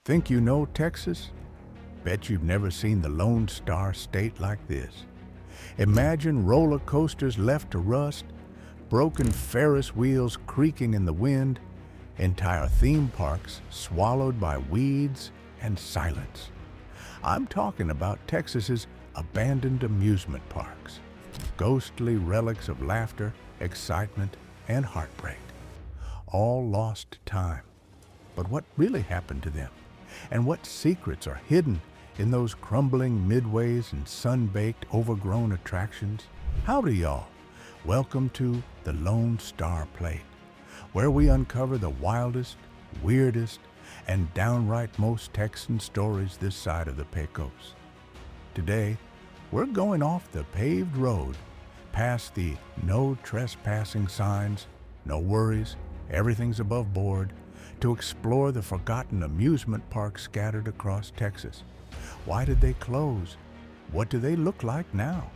Think you know Texas? Bet you've never seen the Lone Star State like this. Imagine roller coasters left to rust, broken Ferris wheels creaking in the wind, entire theme parks swallowed by weeds and silence. I'm talking about Texas's abandoned amusement parks, ghostly relics of laughter, excitement, and heartbreak, all lost to time. But what really happened to them? And what secrets are hidden in those crumbling midways and sun-baked, overgrown attractions? Howdy, y'all. Welcome to the Lone Star Plate, where we uncover the wildest, weirdest, and downright most Texan stories this side of the Pecos. Today, we're going off the paved road, past the no trespassing signs, no worries, everything's above board, to explore the forgotten amusement parks scattered across Texas. Why did they close? What do they look like now?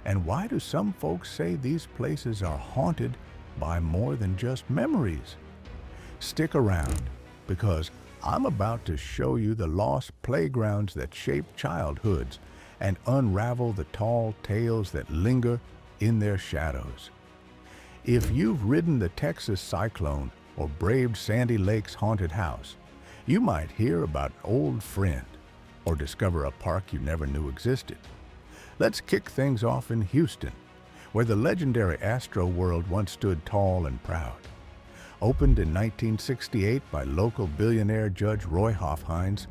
And why do some folks say these places are haunted by more than just memories? Stick around, because I'm about to show you the lost playgrounds that shaped childhoods and unravel the tall tales that linger in their shadows. If you've ridden the Texas cyclone or braved Sandy Lake's haunted house, you might hear about an old friend or discover a park you never knew existed. Let's kick things off in Houston, where the legendary Astro World once stood tall and proud. Opened in 1968 by local billionaire Judge Roy Hoffhines,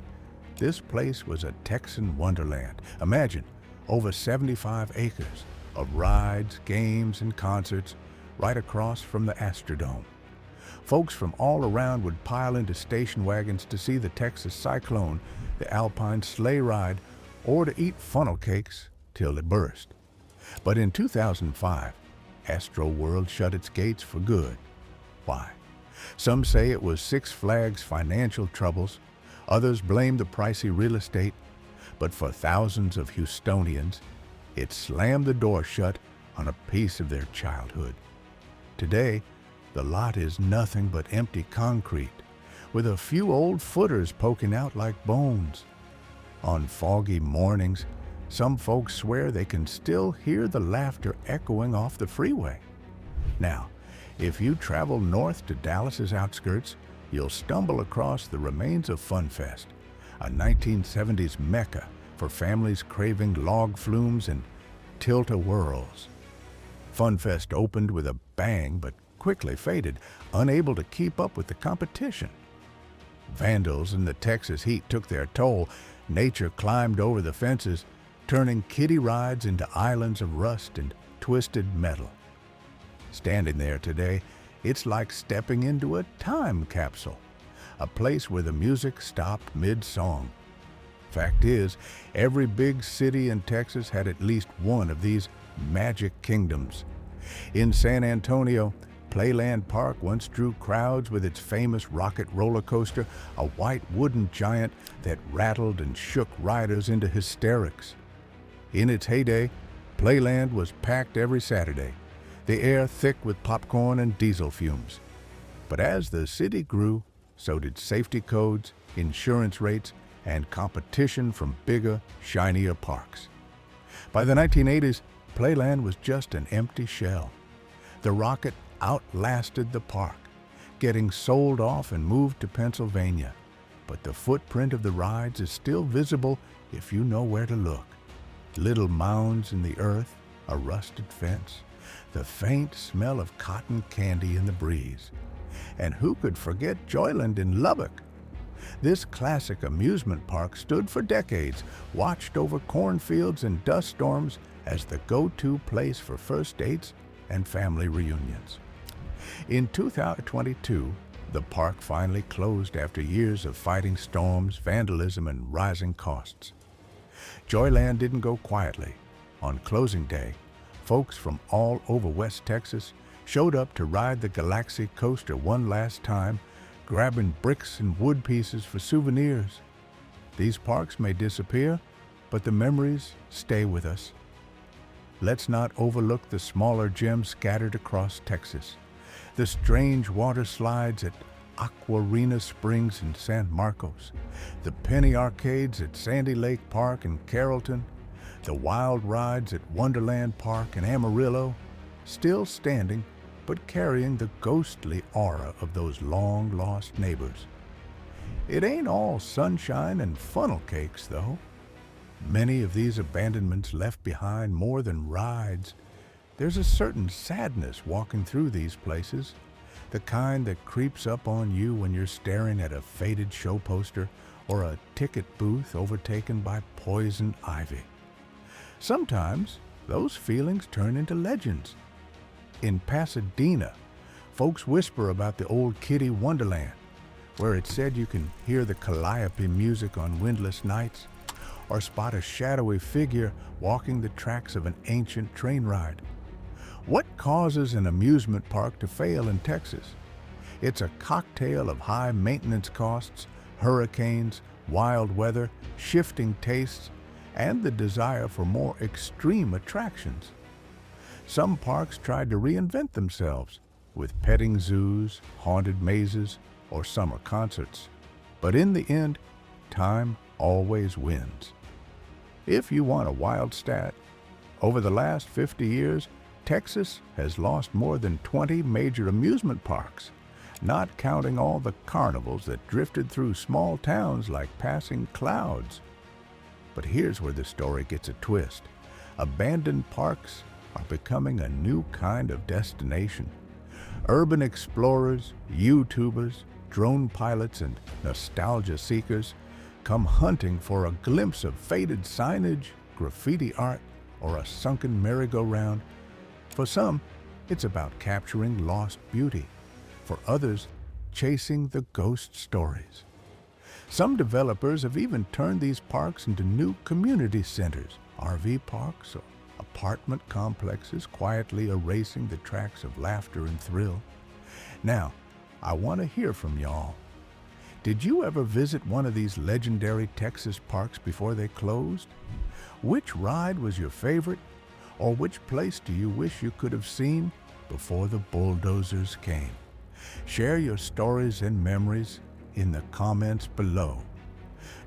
this place was a Texan wonderland. Imagine, over 75 acres of rides, games, and concerts right across from the Astrodome. Folks from all around would pile into station wagons to see the Texas Cyclone, the Alpine sleigh ride, or to eat funnel cakes till it burst. But in 2005, Astro World shut its gates for good. Why? Some say it was Six Flags' financial troubles, others blame the pricey real estate, but for thousands of Houstonians, it slammed the door shut on a piece of their childhood. Today, the lot is nothing but empty concrete, with a few old footers poking out like bones. On foggy mornings, some folks swear they can still hear the laughter echoing off the freeway. Now, if you travel north to Dallas's outskirts, you'll stumble across the remains of FunFest, a 1970s mecca for families craving log flumes and tilt-a-whirls. FunFest opened with a bang, but quickly faded, unable to keep up with the competition. Vandals in the Texas heat took their toll. Nature climbed over the fences, turning kiddie rides into islands of rust and twisted metal. Standing there today, it's like stepping into a time capsule, a place where the music stopped mid-song. Fact is, every big city in Texas had at least one of these magic kingdoms. In San Antonio, Playland Park once drew crowds with its famous rocket roller coaster, a white wooden giant that rattled and shook riders into hysterics. In its heyday, Playland was packed every Saturday, the air thick with popcorn and diesel fumes. But as the city grew, so did safety codes, insurance rates, and competition from bigger, shinier parks. By the 1980s, Playland was just an empty shell. The rocket outlasted the park, getting sold off and moved to Pennsylvania. But the footprint of the rides is still visible if you know where to look. Little mounds in the earth, a rusted fence, the faint smell of cotton candy in the breeze. And who could forget Joyland in Lubbock? This classic amusement park stood for decades, watched over cornfields and dust storms as the go-to place for first dates and family reunions. In 2022, the park finally closed after years of fighting storms, vandalism, and rising costs. Joyland didn't go quietly. On closing day, folks from all over West Texas showed up to ride the Galaxy coaster one last time, grabbing bricks and wood pieces for souvenirs. These parks may disappear, but the memories stay with us. Let's not overlook the smaller gems scattered across Texas. The strange water slides at Aquarina Springs in San Marcos, the penny arcades at Sandy Lake Park in Carrollton, the wild rides at Wonderland Park in Amarillo, still standing but carrying the ghostly aura of those long-lost neighbors. It ain't all sunshine and funnel cakes, though. Many of these abandonments left behind more than rides. There's a certain sadness walking through these places, the kind that creeps up on you when you're staring at a faded show poster or a ticket booth overtaken by poison ivy. Sometimes those feelings turn into legends. In Pasadena, folks whisper about the old kiddie Wonderland, where it's said you can hear the calliope music on windless nights or spot a shadowy figure walking the tracks of an ancient train ride. What causes an amusement park to fail in Texas? It's a cocktail of high maintenance costs, hurricanes, wild weather, shifting tastes, and the desire for more extreme attractions. Some parks tried to reinvent themselves with petting zoos, haunted mazes, or summer concerts. But in the end, time always wins. If you want a wild stat, over the last 50 years, Texas has lost more than 20 major amusement parks, not counting all the carnivals that drifted through small towns like passing clouds. But here's where the story gets a twist. Abandoned parks are becoming a new kind of destination. Urban explorers, YouTubers, drone pilots, and nostalgia seekers come hunting for a glimpse of faded signage, graffiti art, or a sunken merry-go-round. For some, it's about capturing lost beauty. For others, chasing the ghost stories. Some developers have even turned these parks into new community centers, RV parks or apartment complexes quietly erasing the tracks of laughter and thrill. Now, I want to hear from y'all. Did you ever visit one of these legendary Texas parks before they closed? Which ride was your favorite? Or which place do you wish you could have seen before the bulldozers came? Share your stories and memories in the comments below.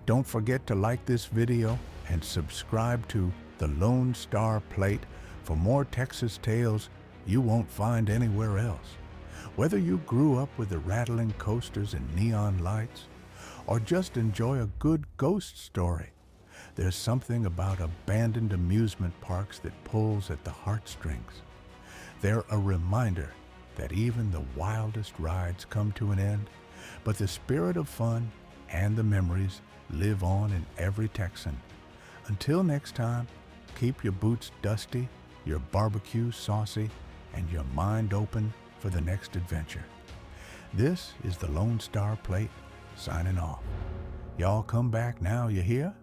Don't forget to like this video and subscribe to the Lone Star Plate for more Texas tales you won't find anywhere else. Whether you grew up with the rattling coasters and neon lights, or just enjoy a good ghost story, there's something about abandoned amusement parks that pulls at the heartstrings. They're a reminder that even the wildest rides come to an end, but the spirit of fun and the memories live on in every Texan. Until next time, keep your boots dusty, your barbecue saucy, and your mind open for the next adventure. This is the Lone Star Plate signing off. Y'all come back now, you hear?